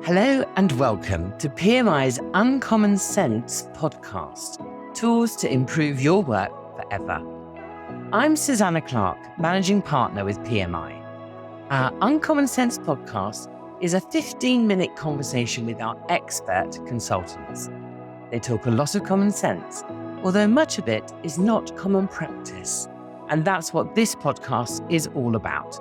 Hello and welcome to PMI's Uncommon Sense podcast, tools to improve your work forever. I'm Susanna Clark, Managing Partner with PMI. Our Uncommon Sense podcast is a 15-minute conversation with our expert consultants. They talk a lot of common sense, although much of it is not common practice. And that's what this podcast is all about.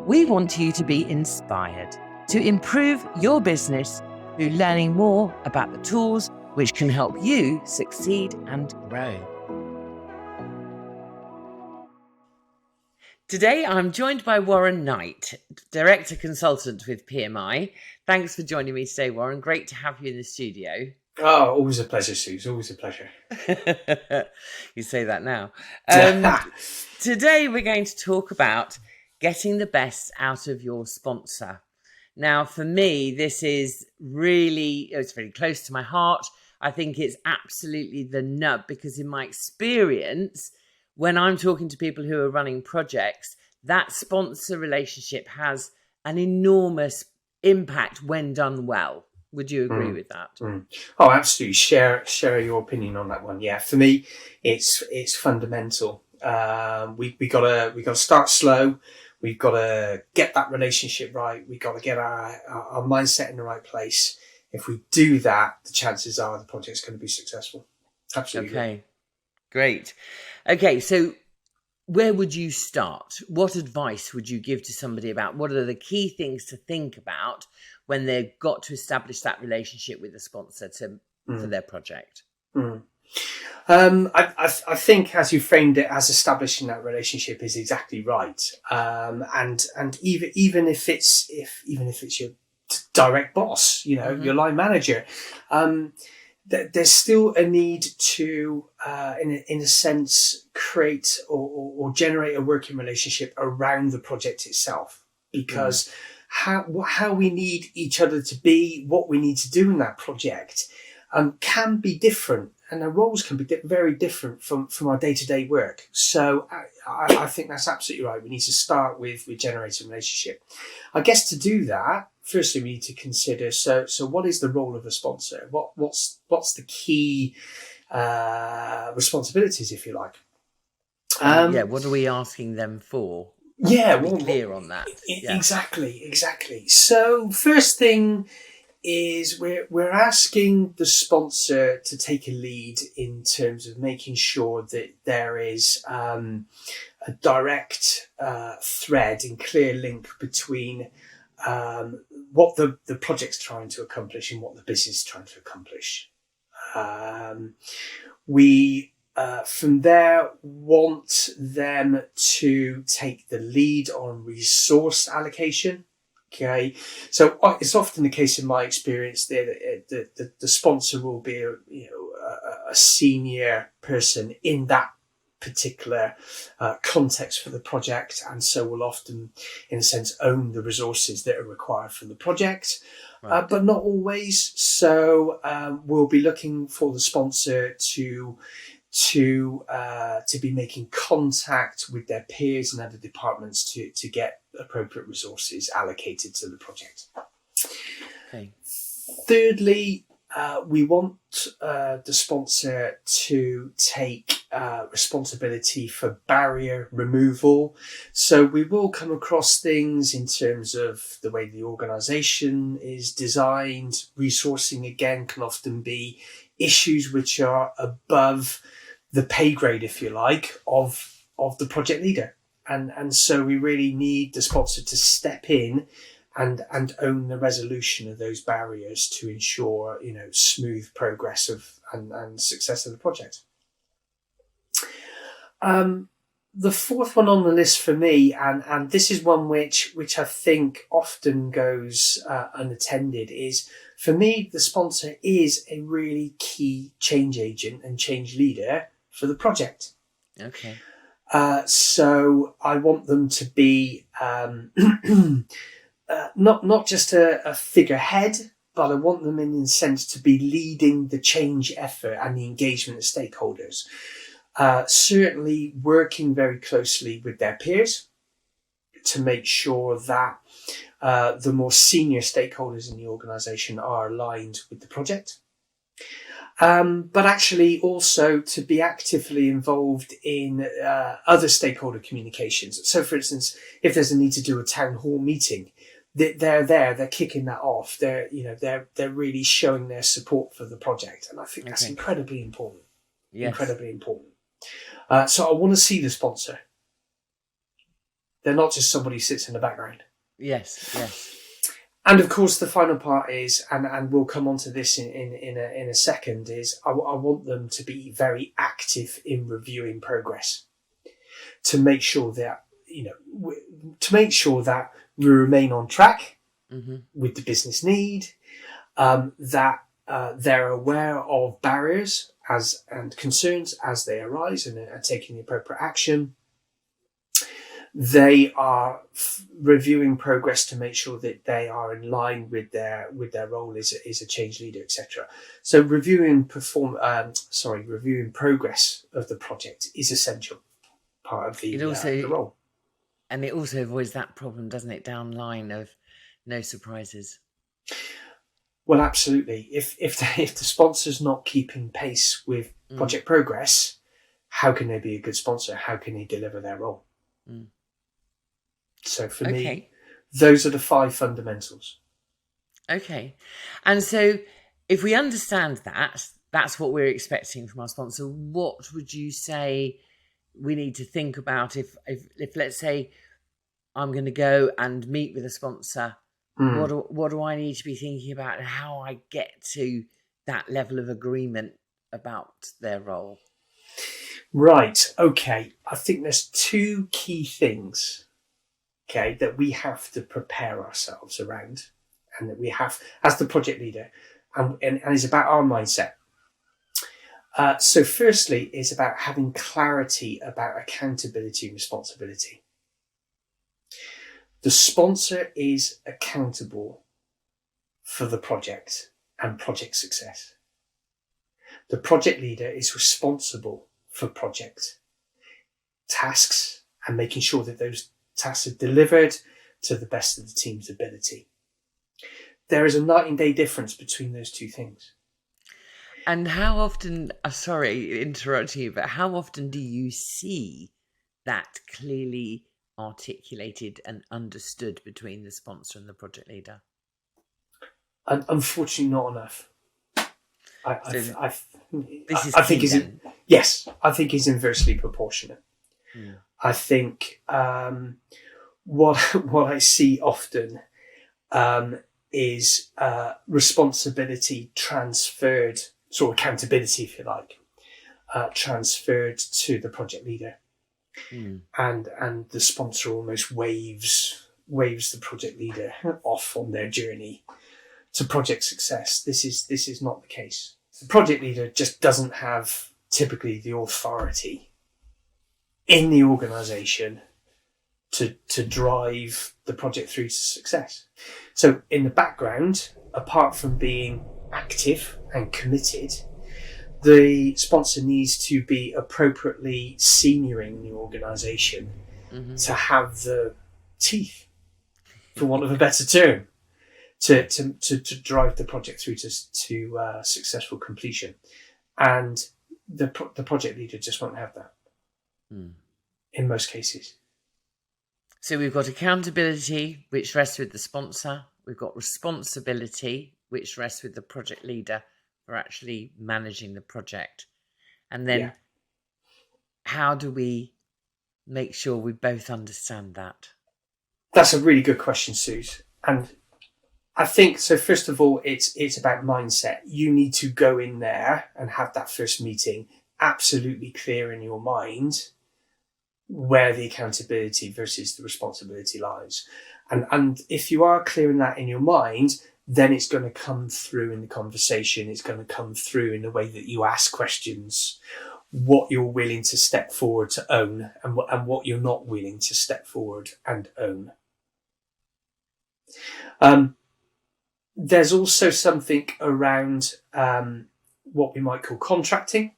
We want you to be inspired to improve your business through learning more about the tools which can help you succeed and grow. Today, I'm joined by Warren Knight, Director Consultant with PMI. Thanks for joining me today, Warren. Great to have you in the studio. Oh, always a pleasure, Suze. Always a pleasure. You say that now. Today, we're going to talk about getting the best out of your sponsor. Now, for me, this is it's very close to my heart. I think it's absolutely the nub because in my experience, when I'm talking to people who are running projects, that sponsor relationship has an enormous impact when done well. Would you agree with that? Oh, absolutely. Share your opinion on that one. Yeah, for me, it's fundamental. We gotta start slow. We've got to get that relationship right. We've got to get our mindset in the right place. If we do that, the chances are the project's going to be successful. Absolutely. Okay, great. Okay, so where would you start? What advice would you give to somebody about what are the key things to think about when they've got to establish that relationship with the sponsor for their project? I think as you framed it as establishing that relationship is exactly right. And even if it's your direct boss, your line manager, there's still a need to, in a sense, create or generate a working relationship around the project itself, because how we need each other to be, what we need to do in that project, can be different. And the roles can be very different from our day-to-day work. So I think that's absolutely right. We need to start with generating a relationship. I guess to do that, firstly, we need to consider, so what is the role of a sponsor? What's the key responsibilities, if you like? What are we asking them for? Yeah. Be clear on that. Yeah. Exactly. So first thing is we're asking the sponsor to take a lead in terms of making sure that there is a direct thread and clear link between what the project's trying to accomplish and what the business is trying to accomplish. We from there want them to take the lead on resource allocation. Okay, so it's often the case in my experience that the sponsor will be a senior person in that particular context for the project, and so will often, in a sense, own the resources that are required for the project, right. But not always. So we'll be looking for the sponsor to be making contact with their peers and other departments to get appropriate resources allocated to the project. Okay. Thirdly, we want the sponsor to take responsibility for barrier removal. So we will come across things in terms of the way the organisation is designed. Resourcing, again, can often be issues which are above the pay grade, if you like, of the project leader. And so we really need the sponsor to step in and own the resolution of those barriers to ensure, smooth progress and success of the project. The fourth one on the list for me, and this is one which I think often goes unattended, is for me, the sponsor is a really key change agent and change leader for the project. Okay. So I want them to be not just a figurehead, but I want them in a sense to be leading the change effort and the engagement of stakeholders. Certainly working very closely with their peers to make sure that the more senior stakeholders in the organisation are aligned with the project. But actually also to be actively involved in other stakeholder communications. So, for instance, if there's a need to do a town hall meeting, they're there, they're kicking that off. They're really showing their support for the project, and I think that's incredibly important. Yes. Incredibly important. So I want to see the sponsor. They're not just somebody who sits in the background. Yes. And of course, the final part is, and we'll come on to this in a second, is I want them to be very active in reviewing progress, to make sure that we remain on track with the business need, that they're aware of barriers and concerns as they arise and are taking the appropriate action. They are reviewing progress to make sure that they are in line with their role as a change leader, etc. So reviewing progress of the project is essential part of the role. And it also avoids that problem, doesn't it, down the line of no surprises? Well, absolutely. If the sponsor's not keeping pace with project progress, how can they be a good sponsor? How can they deliver their role? So for me, those are the 5 fundamentals. Okay. And so if we understand that, that's what we're expecting from our sponsor, what would you say we need to think about if let's say I'm going to go and meet with a sponsor, what do I need to be thinking about and how I get to that level of agreement about their role? Right. Okay. I think there's 2 key things, that we have to prepare ourselves around, and that we have as the project leader, and it's about our mindset. So firstly, it's about having clarity about accountability and responsibility. The sponsor is accountable for the project and project success. The project leader is responsible for project tasks and making sure that those tasks are delivered to the best of the team's ability. There is a night and day difference between those 2 things. And how often, sorry, interrupting you, but how often do you see that clearly articulated and understood between the sponsor and the project leader? Unfortunately, not enough. I think is inversely proportionate. I think what I see often is responsibility transferred, sort of accountability, if you like, transferred to the project leader, and the sponsor almost waves the project leader off on their journey to project success. This is not the case. The project leader just doesn't have typically the authority in the organisation to drive the project through to success. So in the background, apart from being active and committed, the sponsor needs to be appropriately senioring the organisation to have the teeth, for want of a better term, to drive the project through to successful completion. And the project leader just won't have that in most cases. So we've got accountability, which rests with the sponsor. We've got responsibility, which rests with the project leader for actually managing the project. And then how do we make sure we both understand that? That's a really good question, Suze. And I think, so first of all, it's about mindset. You need to go in there and have that first meeting absolutely clear in your mind where the accountability versus the responsibility lies. And if you are clearing that in your mind, then it's going to come through in the conversation. It's going to come through in the way that you ask questions, what you're willing to step forward to own and what you're not willing to step forward and own. There's also something around what we might call contracting.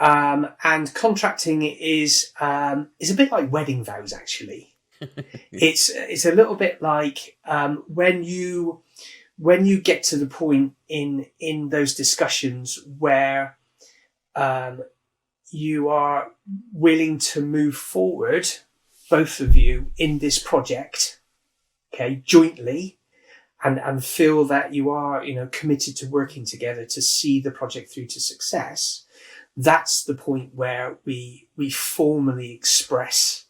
And contracting is a bit like wedding vows, actually. It's a little bit like when you get to the point in those discussions where you are willing to move forward, both of you, in this project, okay, jointly, and feel that you are, committed to working together to see the project through to success. That's the point where we formally express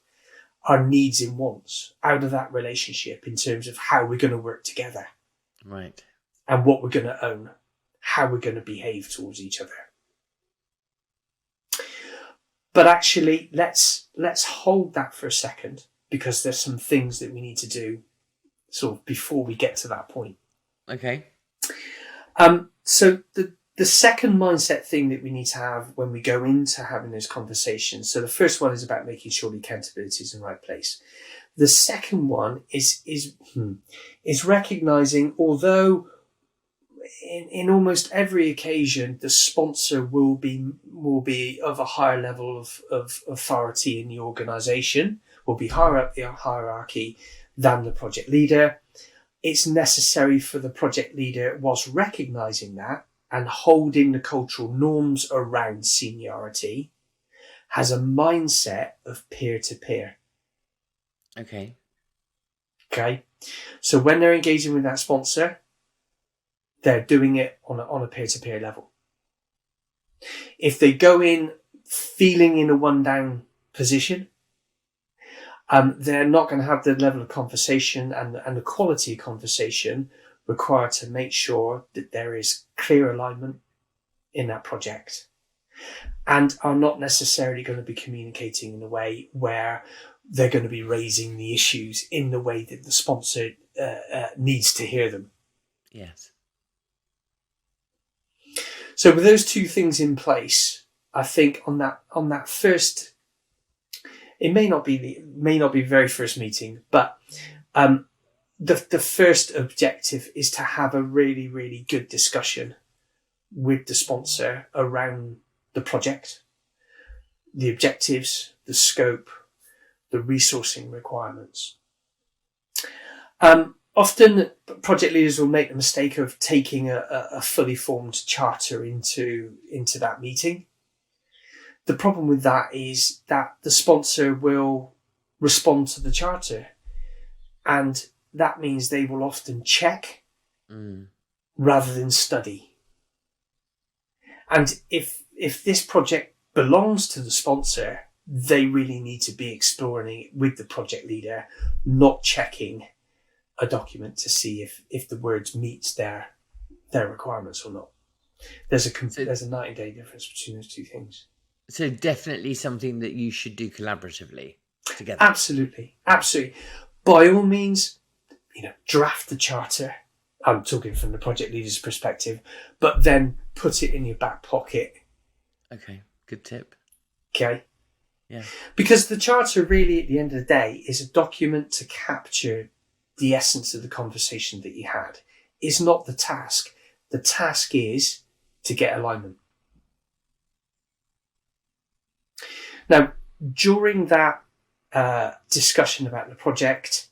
our needs and wants out of that relationship in terms of how we're going to work together. Right. And what we're going to own, how we're going to behave towards each other. But actually, let's hold that for a second, because there's some things that we need to do sort of before we get to that point. Okay. So the second mindset thing that we need to have when we go into having those conversations. So the first one is about making sure the accountability is in the right place. The second one is recognizing, although in almost every occasion, the sponsor will be of a higher level of authority in the organization, will be higher up the hierarchy than the project leader. It's necessary for the project leader, whilst recognizing that and holding the cultural norms around seniority, has a mindset of peer-to-peer. Okay. So when they're engaging with that sponsor, they're doing it on a peer-to-peer level. If they go in feeling in a one-down position, they're not going to have the level of conversation and the quality of conversation required to make sure that there is clear alignment in that project, and are not necessarily going to be communicating in a way where they're going to be raising the issues in the way that the sponsor needs to hear them. Yes. So with those two things in place, I think on that first, it may not be the very first meeting, but the first objective is to have a really, really good discussion with the sponsor around the project, the objectives, the scope, the resourcing requirements. Often project leaders will make the mistake of taking a fully formed charter into that meeting. The problem with that is that the sponsor will respond to the charter, and that means they will often check rather than study. And if this project belongs to the sponsor, they really need to be exploring it with the project leader, not checking a document to see if the words meet their requirements or not. There's a night and day difference between those two things. So definitely something that you should do collaboratively together. Absolutely. By all means, draft the charter. I'm talking from the project leader's perspective, but then put it in your back pocket. Okay, good tip. Okay. Yeah. Because the charter really, at the end of the day, is a document to capture the essence of the conversation that you had. It's not the task. The task is to get alignment. Now, during that discussion about the project,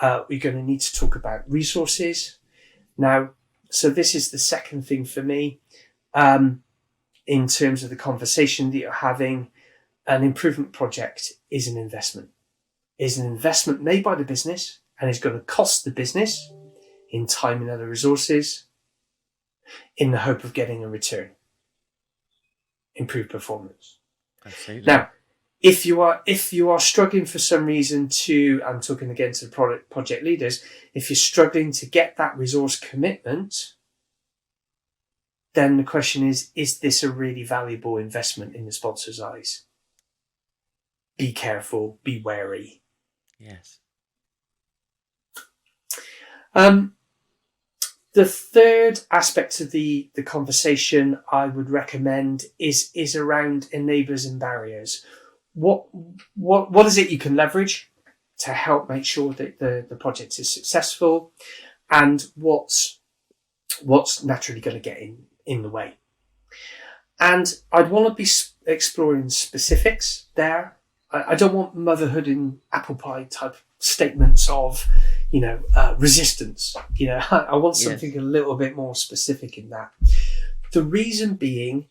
we're going to need to talk about resources. Now, so this is the second thing for me in terms of the conversation that you're having. An improvement project is an investment. Is an investment made by the business and is going to cost the business in time and other resources in the hope of getting a return. Improved performance. Absolutely. Now, if you are struggling for some reason I'm talking again to the project leaders, if you're struggling to get that resource commitment, then the question is this a really valuable investment in the sponsor's eyes? Be careful, be wary. Yes. The third aspect of the conversation I would recommend is around enablers and barriers. What is it you can leverage to help make sure that the project is successful, and what's naturally going to get in the way? And I'd want to be exploring specifics there. I don't want motherhood in apple pie type statements of, resistance. I want something a little bit more specific in that. The reason being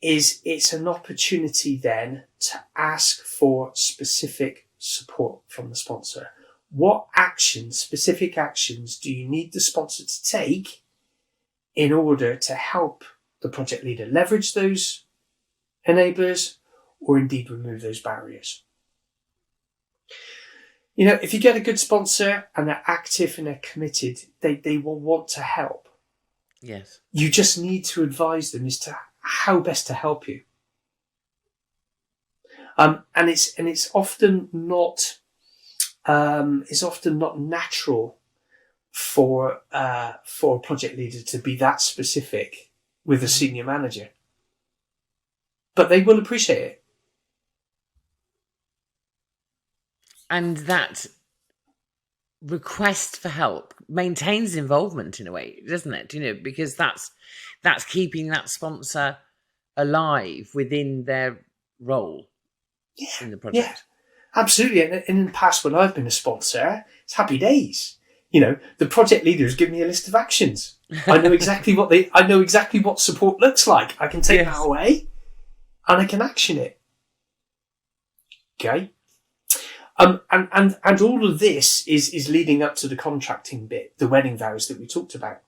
is it's an opportunity then to ask for specific support from the sponsor. What specific actions do you need the sponsor to take in order to help the project leader leverage those enablers or indeed remove those barriers? If you get a good sponsor and they're active and they're committed, they will want to help. Yes. You just need to advise them as to how best to help you. And it's often not natural for a project leader to be that specific with a senior manager, but they will appreciate it. And that request for help maintains involvement in a way, doesn't it? Because that's keeping that sponsor alive within their role in the project. Yeah, absolutely. And in the past, when I've been a sponsor, it's happy days. The project leaders give me a list of actions. I know exactly what support looks like. I can take that away and I can action it. Okay. And all of this is leading up to the contracting bit, the wedding vows that we talked about.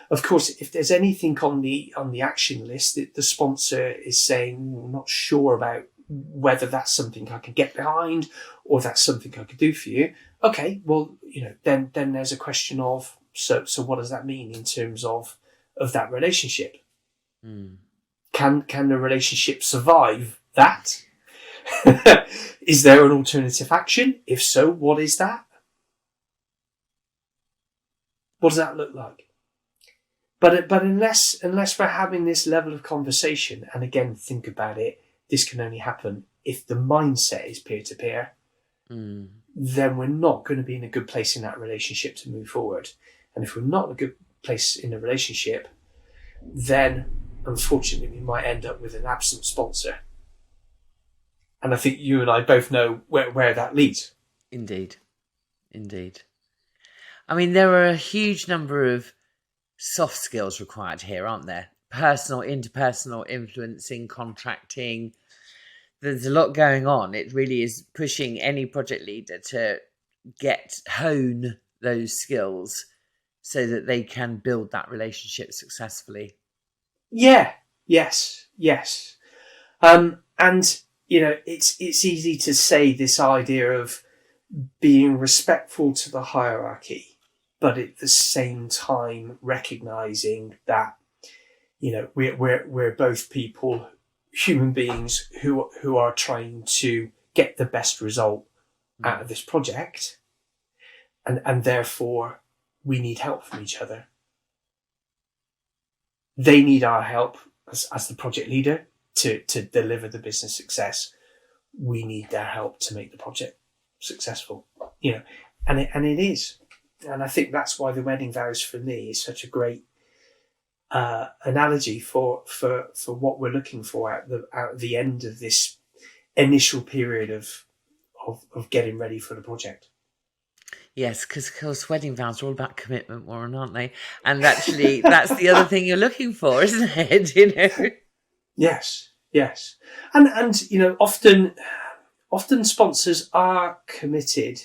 Of course, if there's anything on the action list that the sponsor is saying, I'm not sure about whether that's something I can get behind or that's something I could do for you. Okay, well, then there's a question of, so what does that mean in terms of that relationship? Can the relationship survive that? Is there an alternative action? If so, what is that? What does that look like? But unless we're having this level of conversation, and again, think about it, this can only happen if the mindset is peer-to-peer, then we're not going to be in a good place in that relationship to move forward. And if we're not in a good place in the relationship, then unfortunately we might end up with an absent sponsor. And I think you and I both know where that leads. Indeed. I mean, there are a huge number of soft skills required here, aren't there? Personal, interpersonal, influencing, contracting. There's a lot going on. It really is pushing any project leader to hone those skills so that they can build that relationship successfully. Yeah. Yes. And it's easy to say this idea of being respectful to the hierarchy, but at the same time recognizing that, we're both people, human beings who are trying to get the best result out of this project. And therefore we need help from each other. They need our help as the project leader to deliver the business success. We need their help to make the project successful, and it is. And I think that's why the wedding vows for me is such a great analogy for what we're looking for at the end of this initial period of getting ready for the project. Yes, because of course wedding vows are all about commitment, Warren, aren't they? And actually, that's the other thing you're looking for, isn't it? Yes. And often sponsors are committed,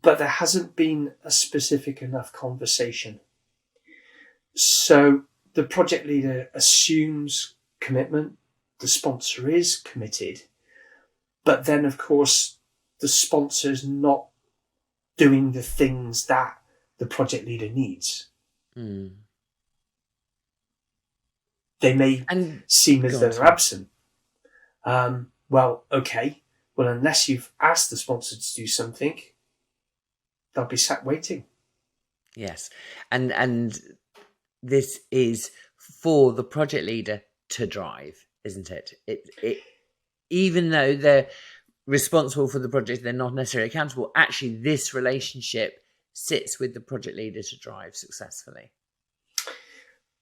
but there hasn't been a specific enough conversation. So the project leader assumes commitment, the sponsor is committed, but then of course the sponsor's not doing the things that the project leader needs. They may seem as though they're absent. Unless you've asked the sponsor to do something, they'll be sat waiting. Yes. And this is for the project leader to drive, isn't it? It even though they're responsible for the project, they're not necessarily accountable. Actually, this relationship sits with the project leader to drive successfully.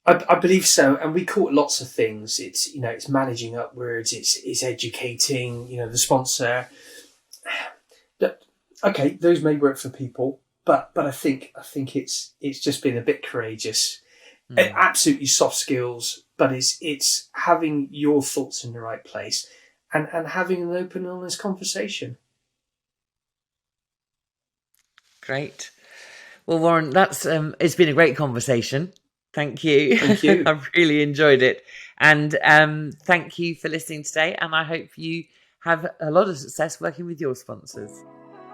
I believe so, and we call it lots of things. It's it's managing upwards. It's educating the sponsor. okay, those may work for people, but I think it's just been a bit courageous. Absolutely soft skills, but it's having your thoughts in the right place and having an open and honest conversation. Great. Well, Warren, that's it's been a great conversation. Thank you. Thank you. I've really enjoyed it. And thank you for listening today. And I hope you have a lot of success working with your sponsors.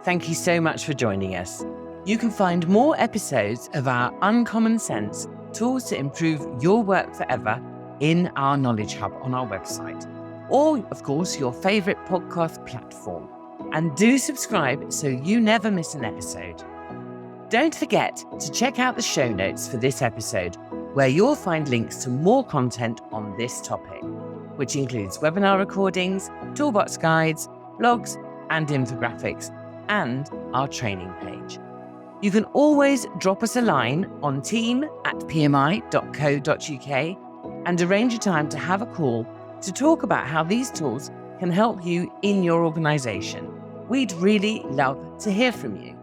Thank you so much for joining us. You can find more episodes of our Uncommon Sense Tools to Improve Your Work Forever in our Knowledge Hub on our website, or, of course, your favourite podcast platform. And do subscribe so you never miss an episode. Don't forget to check out the show notes for this episode, where you'll find links to more content on this topic, which includes webinar recordings, toolbox guides, blogs, and infographics, and our training page. You can always drop us a line on team@pmi.co.uk and arrange a time to have a call to talk about how these tools can help you in your organisation. We'd really love to hear from you.